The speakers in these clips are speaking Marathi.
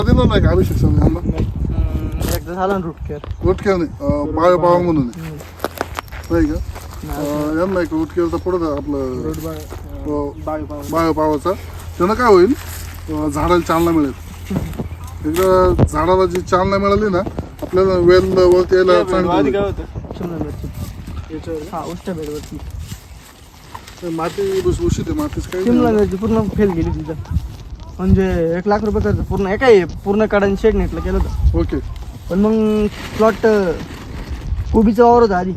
दिलं नाही का अभिषेक यांना एकदा झाला ना रूट केअर नाही बायोपावर म्हणून नाही का यांना एक रूट केअरचा पुढं आपलं बायोपावरचा त्यानं काय होईल झाडाला चालना मिळेल. एकदा झाडाला जी चालना मिळाली ना आपल्याला वेल वरती यायला चांगली माती उशीत आहे मातीच काही शिमला मिरची पूर्ण फेल गेली तिथं. म्हणजे 1 लाख रुपये खर्च पूर्ण एकाही पूर्ण काढून शेड नेटलं केलं होतं. ओके. पण मग प्लॉट कोबीचा वावर होता आधी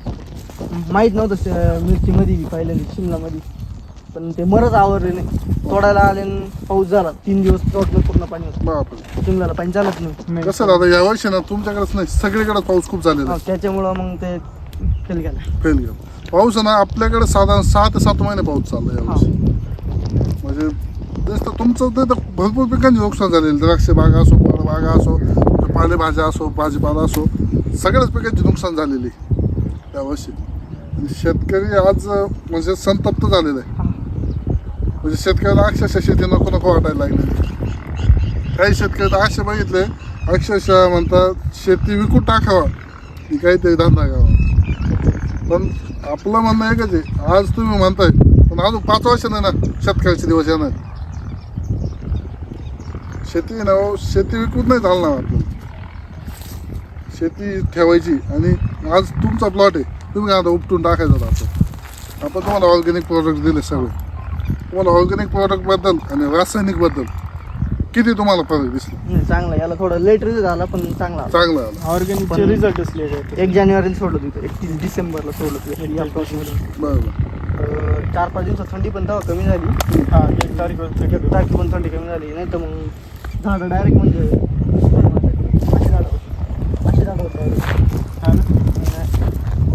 माहीत नव्हतं मिरचीमध्ये बी पहिल्यांदा शिमलामध्ये. पण ते मरच आवरले नाही. तोडायला आले पाऊस झाला 3 दिवस प्लॉटला पूर्ण पाणी होतं. बापरे. शिमलाला पाणी चालत नाही. कसं दादा या वर्षी ना तुमच्याकडेच नाही सगळीकडे पाऊस खूप झालेला त्याच्यामुळं मग ते फेल गेला पाऊस ना आपल्याकडे साधारण 6 ते 7 महिने पाऊस चालला यावर्षी. म्हणजे दिसतं तुमचं ते तर भरपूर पिकांचे नुकसान झालेलं. द्राक्ष बागा असो फळबागा असो पालेभाज्या असो भाजीपाला असो सगळ्याच पिकांची नुकसान झालेली यावर्षी. आणि शेतकरी आज म्हणजे संतप्त झालेला आहे. म्हणजे शेतकऱ्याला अक्षरशः शेती नको नको वाटायला लागली. काही शेतकरी तर असे बघितले अक्षरशः म्हणतात शेती विकून टाकावा की काहीतरी धंदा करावा. पण आपलं म्हणणं एकच आहे आज तुम्ही म्हणताय पण अजून 5 वर्ष नाही ना शेतकऱ्याचे दिवस येणार. शेती ना शेती विकून नाही चालणार आपल्याला. शेती ठेवायची आणि आज तुमचा प्लॉट आहे तुम्ही काय आता उपटून टाकायचा. आपण तुम्हाला ऑर्गॅनिक प्रोडक्ट दिले सगळे. तुम्हाला ऑर्गॅनिक प्रोडक्टबद्दल आणि रासायनिकबद्दल किती तुम्हाला फरक दिसला? चांगला याला थोडं लेट रिझल्ट आला पण चांगला आला. ऑर्गॅनिकचे रिझल्ट असले 1 जानेवारीला सोडलं तिथं 31 डिसेंबरला सोडलं. बरोबर. 4-5 दिवसात थंडी पण तेव्हा कमी झाली. 1 तारखेला पण थंडी कमी झाली. नाही तर मग झाडं डायरेक्ट म्हणजे अशी झाडं होतं.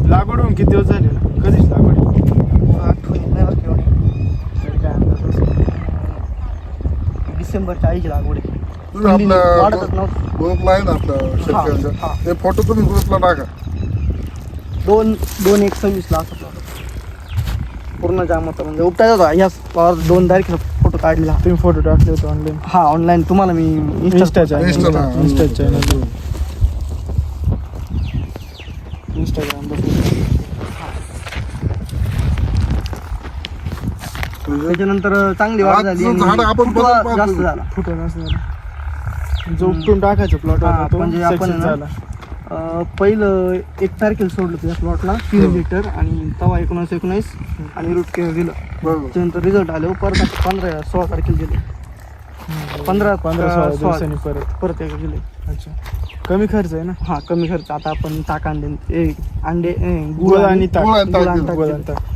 लागवड होऊन किती दिवस झाले? कधीच लागवड आठवण नाही बरं केवढी. डिसेंबरच्या 8ची लागवड आहे. तुम्ही आपल्या वाढतच नव्हतं. ग्रुपला आहे ना आपल्या शेतकऱ्यांच्या ते फोटो तुम्ही ग्रुपला टाका. 2/1/26 ला असं पूर्ण जाम होता. म्हणजे उपटायचा होता ह्या 2 तारखेला फोटो काढलेला. तुम्ही फोटो टाकले होते ऑनलाईन? हा ऑनलाईन तुम्हाला मी इंस्टाग्राम त्याच्यानंतर चांगली वाढ झाली. झाड आपण जास्त झाला. फोटो नसणार जो उपटून टाकायचा प्लॉट म्हणजे आपण पहिलं 1 तारखेला सोडलं त्या प्लॉटला 3 लिटर आणि तवा 19 आणि रूट केअर दिलं. त्यानंतर रिझल्ट आले परत 15-16 तारखेला दिले. 15-16 दिवसांनी परत एक दिले. अच्छा कमी खर्च आहे ना? हा कमी खर्च. आता आपण ताक अंडे गुळ आणि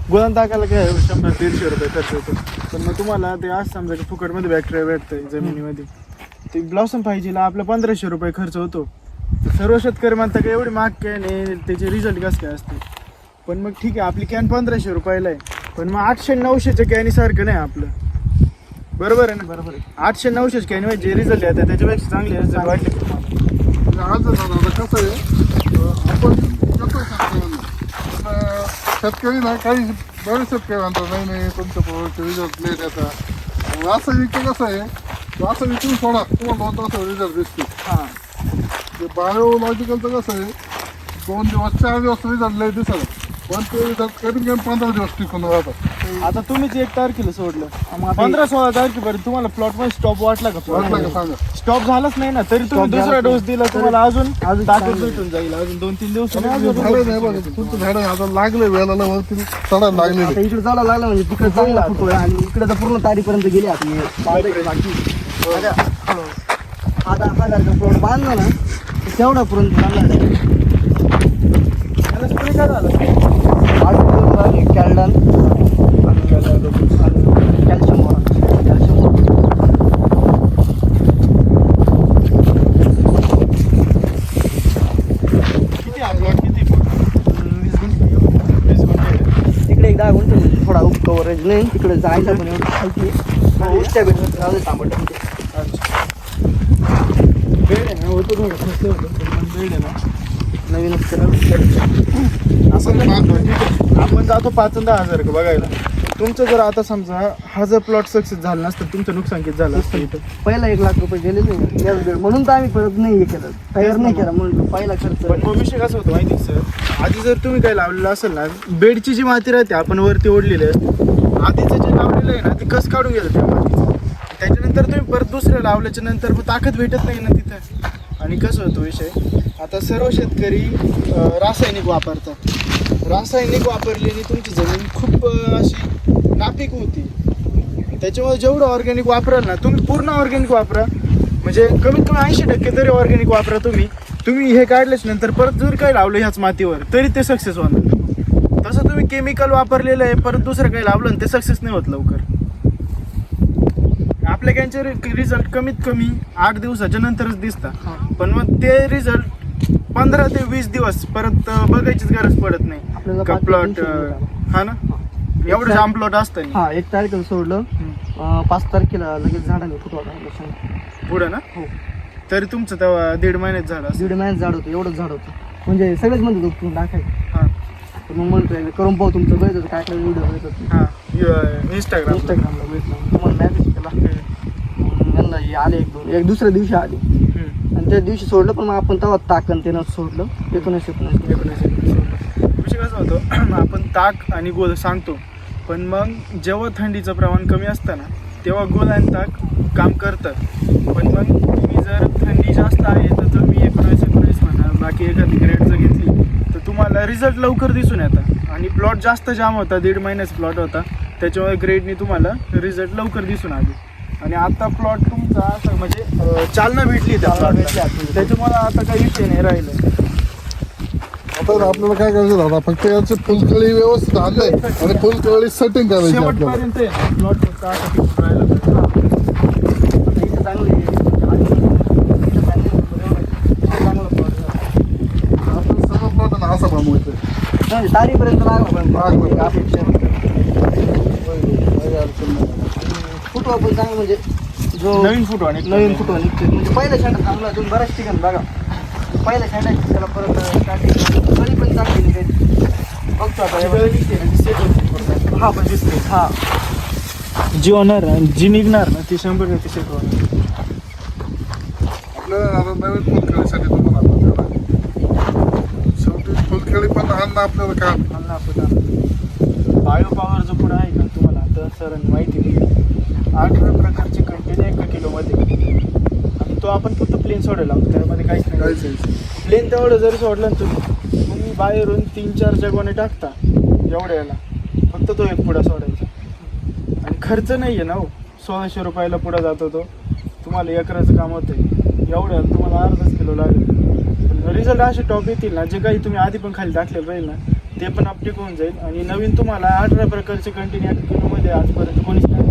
गुळान टाकायला काय 100-150 रुपये खर्च येतो. पण मग तुम्हाला ते असं समजा की फुकटमध्ये बॅक्टेरिया भेटतंय जमिनीमध्ये ते ब्लॉसम पाहिजे आपला 1500 रुपये खर्च होतो. सर्व शेतकरी म्हणतात की एवढी महाग कॅन आहे त्याचे रिझल्ट कसं काय असते. पण मग ठीक आहे आपली कॅन 1500 रुपयाला आहे पण मग 800-900च्या कॅनीसारखं नाही आपलं. बरोबर आहे ना? बरोबर आहे. 800-900 कॅन जे रिझल्ट येतात त्याच्यापेक्षा चांगले रिझल्ट वाटले. आज कसं आहे आपण कसं शेतकरी ना काही बरेच शेतकरी म्हणतात नाही तुमच्या प्रोडक्टचे रिझल्ट लेट येतात. असं विकतं कसं आहे असं विकून सोडा तुम्हाला 2 तास रिझल्ट दिसतो. हां ते बायोलॉजिकलचं कसं आहे 2 दिवस 4 दिवस रिझल्ट लेट दिसत पण ते रिझल्ट कमीत कमी 15 दिवस टिकून राहतात. आता तुम्हीच 1 तारखेला सोडलं 15-16 तारखेपर्यंत तुम्हाला प्लॉट मध्ये स्टॉप वाटला का? सांगा स्टॉप झालाच नाही ना तरी तुम्ही दुसरा डोस दिला तुम्हाला अजून ताकद भेटून जाईल. अजून 2-3 दिवस झाडं नाही बघा तुमचं झाडं आता लागले वेळाला वरती चढायला लागले. इकडे जायला लागलं म्हणजे तिकडे चांगला फुटो आणि इकडे तर पूर्ण तारीपर्यंत गेली. आता 1000चा प्लॉट बांधला ना तेवढ्यापर्यंत चांगला काय झालं कॅल्डन आणि कॅल्शियम तिकडे एक 10 गुंठे थोडा कव्हरेज नाही तिकडे जायचं पण एवढं खालती त्या भेटत तांबट बेड आहे ना होतं थोडं खर्च होतं बेड आहे ना नवीनच करायला आपण जातो 5-10 हजार बघायला तुमचं जर आता समजा हा जर प्लॉट सक्सेस झाला नसतं तुमचं नुकसान किती झालं असतं इथं? पहिला 1 लाख रुपये गेले नाही याच वेळ, म्हणून तर आम्ही परत नाही हे केलं, तयार नाही केला म्हणून पहिला खर्च. पण मग विषय कसा होतो माहिती सर, आधी जर तुम्ही काही लावलेलं असेल ना, बेडची जी माती राहते आपण वरती ओढलेली असते, आधीचं जे लावलेलं आहे ना ते कस काढून गेलं त्या मातीचं, त्याच्यानंतर तुम्ही परत दुसरं लावल्याच्या नंतर मग ताकद भेटत नाही ना तिथं. आणि कसं होतो विषय, आता सर्व शेतकरी रासायनिक वापरतात. रासायनिक वापरल्याने तुमची जमीन खूप अशी नापीक होती. त्याच्यामुळे जेवढं ऑर्गॅनिक वापराल ना तुम्ही, पूर्ण ऑर्गॅनिक वापरा, म्हणजे कमीत कमी 80% तरी ऑर्गॅनिक वापरा तुम्ही हे काढल्याच नंतर परत जर काही लावलं ह्याच मातीवर तरी ते सक्सेस होणार. तसं तुम्ही केमिकल वापरलेलं आहे परत दुसरं काही लावलं आणि ते सक्सेस नाही होत लवकर. आपल्या त्यांचे रिझल्ट कमीत कमी 8 दिवसाच्या नंतरच दिसतात, पण मग ते रिझल्ट 15 ते 20 दिवस परत बघायचीच गरज पडत नाही का प्लॉट. हा ना, एवढं जाम प्लॉट असतं. हा 1 तारखेला सोडलं, 5 तारखेला लगेच झाडाने फुटवा पुढं ना. हो, तरी तुमचं तेव्हा 1.5 महिन्यात झालं. 1.5 महिन्यात झाड होतं, एवढंच झाड होतं, म्हणजे सगळेच म्हणत होतं तुम्ही टाकायचं. हां, तर मग म्हणतोय करून पाहू तुमचं बघत होतं काय काय व्हिडिओ बघत होते. हां, इंस्टाग्रामला भेटलं, तुम्हाला मॅसेज केला, यांना हे आले एक दुसऱ्या दिवशी आले आणि त्या दिवशी सोडलं, पण मग आपण तेव्हा ताकन त्यानं सोडलं 19 विषय कसा होतो, आपण ताक आणि गोल सांगतो, पण मग जेव्हा थंडीचं प्रमाण कमी असतं ना तेव्हा गोल आणि ताक काम करतं. पण मग तुम्ही जर थंडी जास्त आहे तर तुम्ही 19 म्हणा, बाकी एखादी ग्रेड जर घेतली तर तुम्हाला रिझल्ट लवकर दिसून येतात आणि प्लॉट जास्त जाम होता. 1.5 महिन्याचा प्लॉट होता, त्याच्यामुळे ग्रेडने तुम्हाला रिझल्ट लवकर दिसून आले. आणि आता प्लॉट तुमचा असं म्हणजे चालना भेटली त्या प्लॉटला, त्याच्यामुळे आता काही विषय नाही राहिलं. आता आपल्याला काय करायचं दादा, फक्त याची फुलकळी व्यवस्थित आणलंय आणि फुलकळी सेटिंग करायची आपल्याला. शेवटपर्यंत प्लॉट फक्त आता टिकून राहिला पाहिजे. इथे चांगली चांगला प्लॉट झाला. आपण सर्व प्लॉट असा बनवायचं, तारीपर्यंत लागला अपेक्षा. काही अडचण नाही. फुटवा पण चांगलं, म्हणजे जो नवीन फुटवा नवीन फुटवा निघते, म्हणजे पहिल्या शेंडा चांगला, तुम्ही बऱ्याच ठिकाणी बघा पहिल्या शेंडाची त्याला परत स्टार्टिंग कळी पण चांगली निघायची. बघतो आता हा पण दिसते. हा जी होणार जी निघणार ना ती 100% सेट होणार. आपल्याला आता नवीन फुलकळीसाठी तुम्हाला आता शेवटी फुलकळी पण आणणं आपल्याला काम. बायो पॉवर जो पुढे आहे का तुम्हाला आता सरांनी माहिती दिली, 8 प्रकारचे कंटेन 1 किलोमध्ये, आणि तो आपण फक्त प्लेन सोडायला लागतो, त्यामध्ये काहीच नाही. प्लेन तेवढं जरी सोडलं ना तुम्ही बाहेरून 3-4 जगवाने टाकता एवढ्या याला, फक्त तो एक पुडा सोडायचा. आणि खर्च नाही आहे ना हो, 1600 रुपयाला पुडा जातो तो, तुम्हाला एकराचं काम होतं एवढ्या, तुम्हाला अर्धाच किलो लागेल. रिझल्ट असे टॉप येतील ना, जे काही तुम्ही आधी पण खाली टाकलेलं राहील ना ते पण अपडेट होऊन जाईल. आणि नवीन तुम्हाला 18 प्रकारचे कंटेन 1 किलोमध्ये आजपर्यंत कोणीच नाही.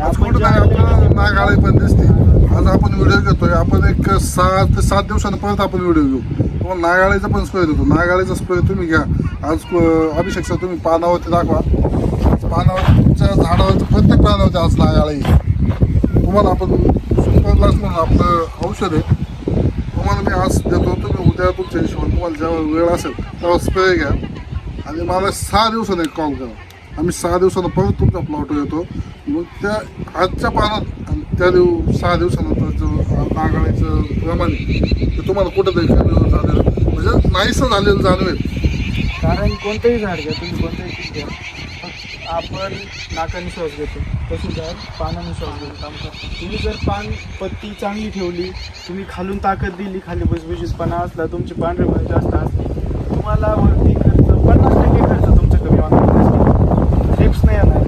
आज कुठं नाही आपल्याला नागाळी पण दिसते. आज आपण व्हिडिओ घेतोय, आपण एक 6 ते 7 दिवसांनी परत आपण व्हिडिओ घेऊ. तुम्हाला नागाळीचा पण स्प्रे देतो, नागाळीचा स्प्रे तुम्ही घ्या. आज अभिषेक सर तुम्ही पानावरती दाखवा, पानावर तुमच्या झाडावरती प्रत्येक पानावरती आज नागाळी. तुम्हाला आपण सुपर ग्लास म्हणून आपलं औषध आहे, तुम्हाला मी आज देतो. तुम्ही उद्या तुमच्या हिशोबाने तुम्हाला जेव्हा वेळ असेल तेव्हा स्प्रे घ्या आणि मला 6 दिवसांनी एक कॉल करा. आम्ही 6 दिवसांना परत तुमच्या प्लॉट येतो. मग त्या आजच्या पानात आणि त्या 6 दिवसानंतरचं नागाळीचं प्रमाण ते तुम्हाला कुठंतरी कमी झालेलं म्हणजे नाहीसं झालेलं जाणवेल. कारण कोणतंही झाड घ्या तुम्ही, कोणतंही पीक घ्या, आपण नाकाने श्वास घेतो, तशी झाड पानाने श्वास घेतो काम करतो. तुम्ही जर पान पत्ती चांगली ठेवली, तुम्ही खालून ताकद दिली, खाली भुसभुशीतपणा असला, तुमचे पांढरेपण जास्त असले, तुम्हाला वरती खर्च 50% खर्च तुमचा कमी होणार. थ्रिप्स नाही येणार,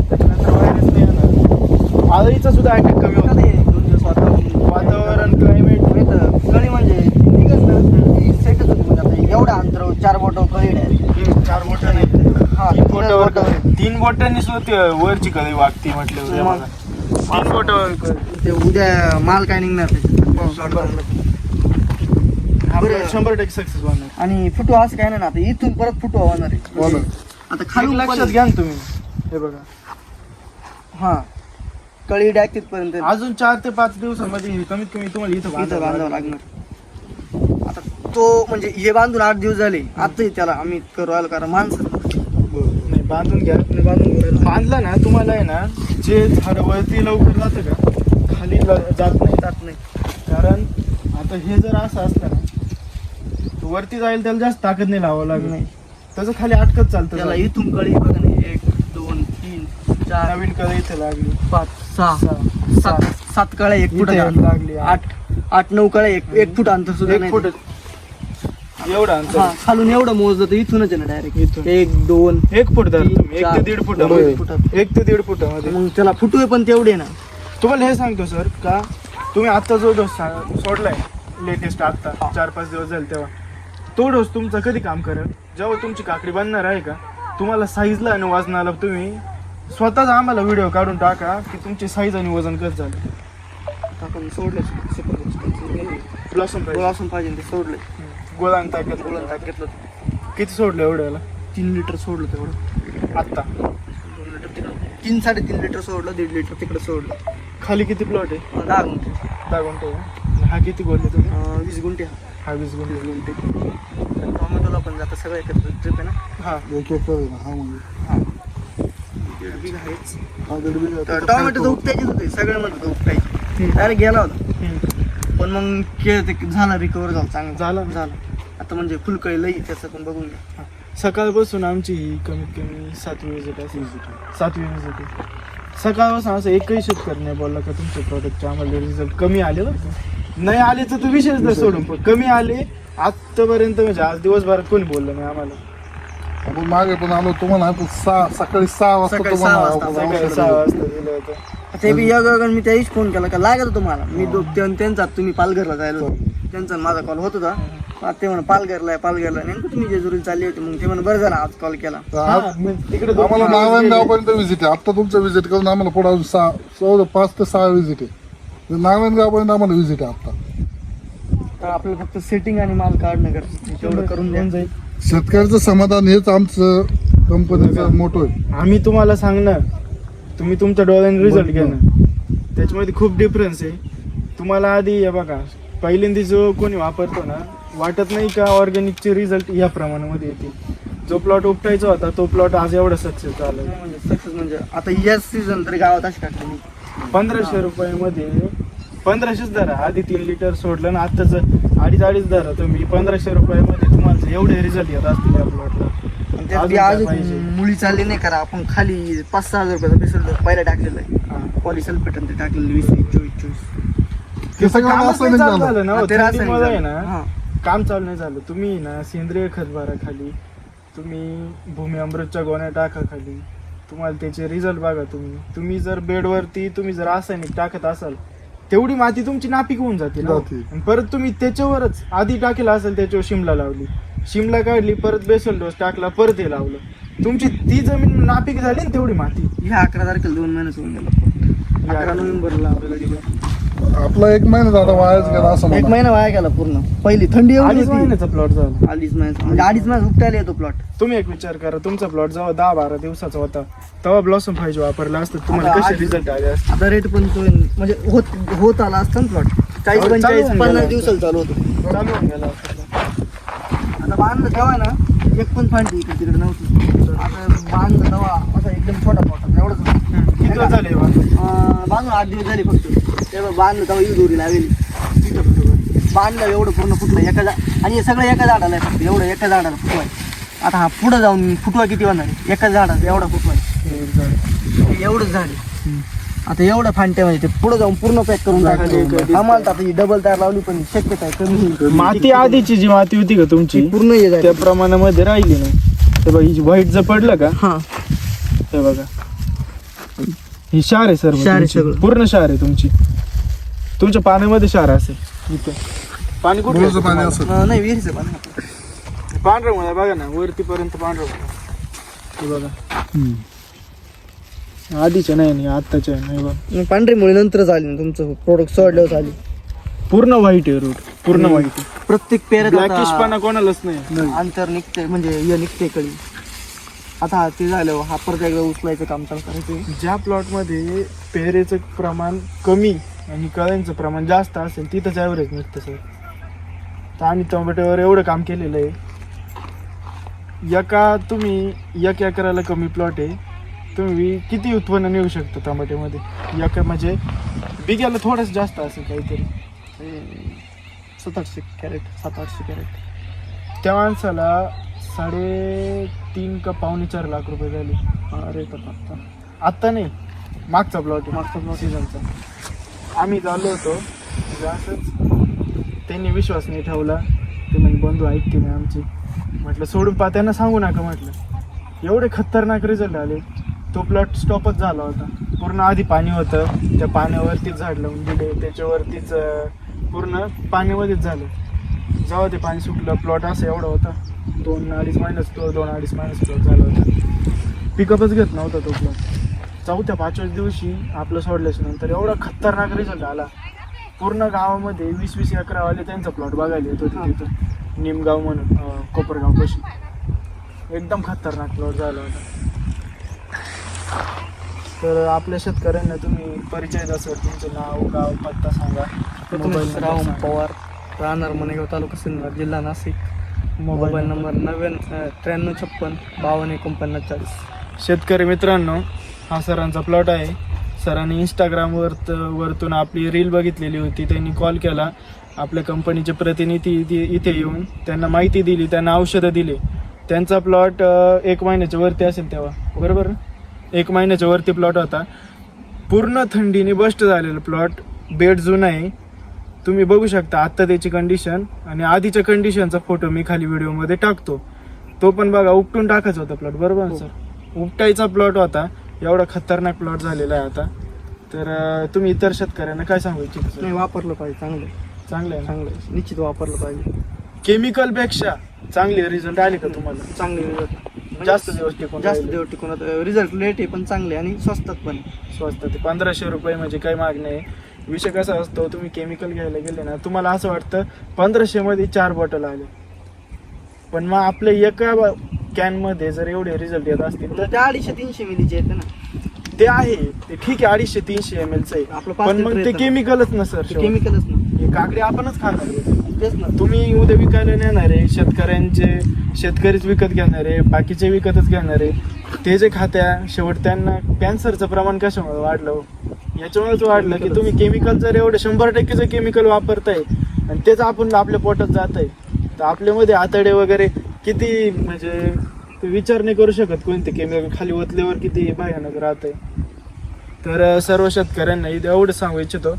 त्याच्यानंतर व्हायरस नाही येणार, आळीचा सुद्धा अटॅक कमी होणार. 2 दिवस वातावरण क्लायमेट कळी म्हणजे निघत ना सेटच होती, म्हणजे आता एवढ्या अंतरावर 4 बोटं कळी डायरेक्ट. 4 बोटं नाही, हा 3 बोटावर 3 बोटांनी सुद्धा वरची कळी वागती म्हटलं. 3 बोटावर ते उद्या माल काय निघणार त्याच्यात. 100% सक्सेस होणार. आणि फुटवा असं काय नाही ना, आता इथून परत फुटवा होणार आहे. हो ना. आता खाली लक्षात घ्या ना तुम्ही, हे बघा हा कळी डायरेक्ट तिथपर्यंत अजून 4 ते 5 दिवसामध्ये कमीत कमी तुम्हाला इथं इथं बांधावं लागणार. आता तो म्हणजे हे बांधून 8 दिवस झाले, आता त्याला आम्ही करू आलो कारण माणसं नाही बांधून घ्या. बांधून घ्यायला बांधला ना तुम्हाला आहे ना जे झाड वरती लवकर जातं का खाली जात नाही. कारण आता हे जर असं असलं ना तर वरती जाईल त्याला जास्त ताकद नाही लावावं लागत नाही. त्याचं खाली अटकत चालतं त्याला झाड. इथून कळी बघा ना 1 2 3 4 नवीन कळी इथे लागली 5 6 7 कळ्या 1 फूट इथे लागली 8 9 कळ्या 1 फूट अंतर सुद्धा 1 नाही. फूट एवढं अंतर. हा खालून एवढं मोजलं तर इथूनच आहे ना डायरेक्ट इथून. 1 2 1 फूट धरा तुम्ही 1 ते 1.5 1 फुटामध्ये फुटात 1 ते 1.5 फुटामध्ये. मग त्याला फुटवे पण तेवढे ना. तुम्हाला हे सांगतो सर का तुम्ही आता जो डोस सोडलाय लेटेस्ट आता 4-5 दिवस झाले तेव्हा तो डोस तुमचा कधी काम करेल जेव्हा तुमची काकडी बनणार आहे का तुम्हाला साईजला आणि वजनाला तुम्ही स्वतःच आम्हाला व्हिडिओ काढून टाका की तुमची साईज आणि वजन कसं झालं. आपण सोडलं ब्लॉसम पाहिजे ते सोडलं गोळान ताकद घेतलं किती सोडलं एवढ्याला 3 लिटर सोडलं तेवढं. आत्ता 2 लिटर तिकडं 3-3.5 लिटर सोडलं 1.5 लिटर तिकडे सोडलं. खाली किती प्लॉट आहे 10 गुंठे 10 गुंठे आहे. हा किती बोलले तुम्ही 20 गुंठे हा 20 गुंठे. टोमॅटोला पण जातं सगळं एकत्र ट्रिप आहे ना. हा 1 एकर आहे ना हा म्हणजे हा 1.5 बिघा. तर टोमॅटो तर उपटायचीच होते सगळ्यामध्ये उपटायची डायरेक्ट गेला होता पण मग ते झाला रिकवर झाला चांगलं झालं. आता म्हणजे फुलकळी लई त्याचं पण बघून घ्या. सकाळपासून आमची ही कमीत कमी 7वी विजिट आहे. 7वी विजिट आहे. सकाळपासून असं एकही शेतकरी नाही बोलला का तुमच्या प्रॉडक्टचे आम्हाला रिझल्ट कमी आले बरं का. नाही आले तर विषयच नाही सोडून पण कमी आले आतापर्यंत म्हणजे आज दिवसभरात कोणी बोललं नाही आम्हाला. आपण मागे पण आलो तुम्हाला सकाळी 6 वाजता सकाळी तुम्हाला 6 वाजता. औषध सकाळी 6 वाजता दिलं होतं. ते बी मी त्याहीच फोन केला का लागत तुम्हाला मी त्यांचा तुम्ही पालघरला जायला होतो. त्यांचा माझा कॉल होत होता. ते म्हणा पालघरला नेमकं तुम्ही जेजुरीला चालली होती मग ते म्हणा बरं झालं आज कॉल केला. तिकडे आम्हाला नारायणगावपर्यंत विजिट आहे. आता तुमचं विजिट करून आम्हाला पुढे अजून 5 ते 6 विजिट आहे. नारायणगावपर्यंत आम्हाला विजिट आहे आता. तर आपल्याला फक्त सेटिंग आणि माल काढणं गरजेचं तेवढं करून द्या. जाईल. शेतकऱ्याचं समाधान हेच आमचं कंपनीचं मोठं आहे. आम्ही तुम्हाला सांगणार तुम्ही तुमच्या डोळ्याने रिझल्ट घ्या ना त्याच्यामध्ये खूप डिफरन्स आहे. तुम्हाला आधी हे बघा पहिल्यांदा जो कोणी वापरतो ना वाटत नाही का ऑर्गॅनिकचे रिझल्ट या प्रमाणामध्ये येते. जो प्लॉट उपटायचा होता तो प्लॉट आज एवढा सक्सेस झाला. सक्सेस म्हणजे आता या सीझन तरी गावात अशी टाकते मी 1500 रुपयामध्ये 1500च धरा. आधी 3 लिटर सोडलं ना आत्ताच 2.5 धरा तुम्ही 1500 रुपयामध्ये तुम्हाला एवढे रिझल्ट येत असतील या प्लॉटला. आज मुली चालली नाही करा आपण खाली 5-6 हजार रुपयाचा पेसर पहिला टाकलेला आहे. पॉलिसल्फेट ते टाकलेलं 20-24 ते सगळं कामच रासायनिक नाही चालू झालं. झालं ना ते रासायनिक थंडीमुळे आहे झालं. ना काम चालू नाही झालं. तुम्ही ना सेंद्रिय खत भरा खाली तुम्ही भूमी अमृतच्या गोण्या टाका खाली तुम्हाला त्याचे रिझल्ट बघा. तुम्ही जर बेडवरती तुम्ही जर रासायनिक टाकत असाल तेवढी माती तुमची नापीक होऊन जाते ना. आणि परत तुम्ही त्याच्यावरच आधी टाकेला असेल त्याच्यावर शिमला लावली शिमला काढली परत बेसल डोस टाकला परत हे लावलं तुमची ती जमीन नापीक झाली ना तेवढी माती. ह्या 11 तारखेला 2 महिन्याच होऊन गेला. 11 नोव्हेंबरला आपला 1 महिना झाला वायाच गेला असं 1 म्हणा. महिना वाया गेला पूर्ण. पहिली थंडी एवढी 2.5 होती. महिन्याचा प्लॉट झाला. 2.5 महिन्याचा म्हणजे 2.5 महिन्यात उपटायला येतो प्लॉट. तुम्ही एक विचार करा तुमचा प्लॉट जेव्हा 10-12 दिवसाचा होता तेव्हा ब्लॉसम फायजे वापरला असतं तुम्हाला आता कसे आज- रिझल्ट आले असते. आता रेट पण तो म्हणजे होत आला असता ना प्लॉट 40-45-50 दिवसाला चालू होतो. चालू होऊन गेला असता. आता बांधलं तेव्हा ना एक पण फांटी इकडे तिकडे नव्हती. आता बांधलं तेव्हा असा एकदम छोटा प्लॉट एवढंच होतं. किती दिवस झाले बा? बांधून 8 दिवस झाले फक्त. तेव्हा बांधलं तेव्हा ही दोरी लावली बांधलं एवढं पूर्ण फुटलं आणि हे सगळं एका झाडाला आहे फक्त एवढं एका झाडाला फुटवाय. आता हा पुढं जाऊन फुटवा किती होणार आहे एका झाडाचा एवढा फुटवाय एवढंच झाड आहे. आता एवढं फांट्या म्हणजे ते पुढे जाऊन पूर्ण पॅक करून टाकलं. आम्हाला आता ही डबल तार लावली पण शक्यता आहे कमी. माती आधीची जी माती होती का तुमची पूर्ण हे झाली. त्या प्रमाणामध्ये राहिली नाही. हे बघा ही व्हाईट जर पडलं का हा हे बघा ही क्षार आहे सर्व क्षार आहे तुमची. सगळं. पूर्ण क्षार आहे तुमच्या पाण्यामध्ये क्षार असेल इथं पाणी बोरचं कुठलं पाणी असं नाही विहिरीचं पाणी पांढरं मला बघा ना वरती पर्यंत पांढरं हे बघा आधीच्या नाही आत्ताच्या नाही बघा पांढरी मुळे नंतर झाली ना तुमचं प्रोडक्ट सोडल्यावर झाली. पूर्ण व्हाईट आहे रूट पूर्ण व्हाईट आहे. प्रत्येक पेऱ्यात ब्लॅकिश आता पाना कोणालाच नाही. अंतर निघते म्हणजे हे निघते कळी. आता ते झालं हा परत एकदा उचलायचं काम चालू करायचं. ज्या प्लॉटमध्ये पेरेचं प्रमाण कमी आणि कळ्यांचं प्रमाण जास्त असेल तिथंच ॲव्हरेज निघतं सर. तर आम्ही टोमॅटोवर एवढं काम केलेलं आहे तुम्ही 1 एकराला कमी प्लॉट आहे, तुम्ही किती उत्पन्न नेऊ शकता टमाट्यामध्ये? म्हणजे बिघ्याला थोडंच जास्त असेल काहीतरी, 700-800 कॅरेट, 700-800 कॅरेट. त्या माणसाला 3.5 का 4.5 लाख रुपये झाले. अरे आत्ता नाही, मागचा प्लॉट मागचा सीझनचा. आम्ही चाललो होतो म्हणजे असंच, त्यांनी विश्वास नाही ठेवला. ते म्हणजे बंधू ऐकते नाही आमची. म्हटलं सोडून त्यांना सांगू नका म्हटलं. एवढे खतरनाक रिझल्ट आले. तो प्लॉट स्टॉपच झाला होता पूर्ण. आधी पाणी होतं, त्या पाण्यावरतीच झाड लावून दिले, त्याच्यावरतीच पूर्ण पाण्यामध्येच झालं. जेव्हा ते पाणी सुटलं, प्लॉट असं एवढा होता, 2-2.5 महिन्याच प्लॉट झाला होता. पिकअपच घेत नव्हता तो प्लॉट. 4-5व्या दिवशी आपलं सोडल्याच्या नंतर एवढा खतरनाक रिझल्ट आला. पूर्ण गावामध्ये 20-20 एकरावाले त्यांचा प्लॉट बघायला येत होते तिथं, निमगाव म्हणून, कोपरगाव पाशी. एकदम खतरनाक प्लॉट झाला होता. तर आपल्या शेतकऱ्यांना तुम्ही परिचय असेल, तुमचं नाव, गाव, पत्ता सांगा. राम पवार, राहणार मनेगाव, तालुका सिन्नर, जिल्हा नाशिक. Mobile number 9356524940. शेतकरी मित्रांनो, हा सरांचा प्लॉट आहे. सरांनी इंस्टाग्रामवरतून आपली रील बघितलेली होती. त्यांनी कॉल केला. आपल्या कंपनीचे प्रतिनिधी इथे येऊन त्यांना माहिती दिली, त्यांना औषधं दिली. त्यांचा प्लॉट 1 महिन्याच्या वरती असेल तेव्हा, बरोबर? 1 महिन्याच्या वरती प्लॉट होता. पूर्ण थंडीने बस्ट झालेला प्लॉट. बेड जुना आहे, तुम्ही बघू शकता आत्ता त्याची कंडिशन. आणि आधीच्या कंडिशनचा फोटो मी खाली व्हिडिओमध्ये टाकतो. तो पण बघा, उपटून टाकायचा होता प्लॉट, बरोबर ना सर? उपटायचा प्लॉट होता. एवढा खतरनाक प्लॉट झालेला आहे आता. तर तुम्ही इतर शेतकऱ्यांना काय सांगू इच्छिता? नाही, वापरलं पाहिजे. चांगलं आहे, निश्चित वापरलं पाहिजे. केमिकलपेक्षा चांगले रिझल्ट आले का तुम्हाला? चांगले रिझल्ट, जास्त दिवस टिकून रिझल्ट लेट आहे पण चांगले, आणि स्वस्तात पण. स्वस्त. 1500 रुपये म्हणजे काही माग नाही. विषय कसा असतो, तुम्ही केमिकल घ्यायला गेले ना, तुम्हाला असं वाटतं 1500 मध्ये 4 बॉटल आले, पण मग आपल्या एका कॅन मध्ये जर एवढे रिझल्ट येत असतील तर ते 250-300 मिलीचे येते ना. ते आहे, ते ठीक आहे, 250-300 ml आहे आपलं पण मग ते केमिकलच ना सर. केमिकलच ना, हे काकडे आपणच खाणार. तेच ना. तुम्ही उद्या विकायला नेणार आहे, शेतकरीच विकत घेणार आहे, बाकीचे विकतच घेणार आहे. ते जे खात्या, शेवट त्यांना कॅन्सरचं प्रमाण कशामुळे वाढलं? याच्यामुळेच वाढलं की तुम्ही केमिकल जर एवढं 100% केमिकल वापरताय आणि तेच आपण आपल्या पोटात जात आहे, तर आपल्यामध्ये आतडे वगैरे किती, म्हणजे ते विचार नाही करू शकत कोणते केमिकल खाली ओतल्यावर किती भयानक राहत आहे. तर सर्व शेतकऱ्यांना एवढं सांगू इच्छितो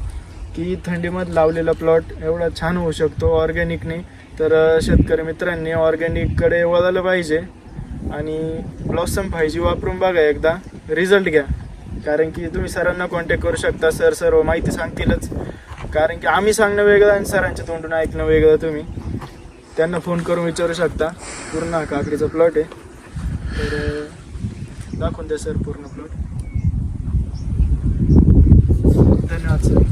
की थंडीमध्ये लावलेला प्लॉट एवढा छान होऊ शकतो ऑर्गॅनिकने. तर शेतकरी मित्रांनी ऑर्गॅनिककडे वळायला पाहिजे आणि ब्लॉसम 5G वापरून बघा, एकदा रिझल्ट घ्या. कारण की तुम्ही सरांना कॉन्टॅक्ट करू शकता, सर सर्व माहिती सांगतीलच. कारण की आम्ही सांगणं वेगळं आणि सरांच्या तोंडून ऐकणं वेगळं. तुम्ही त्यांना फोन करून विचारू शकता. पूर्ण काकडीचा प्लॉट आहे, तर दाखवून द्या सर पूर्ण प्लॉट. धन्यवाद सर.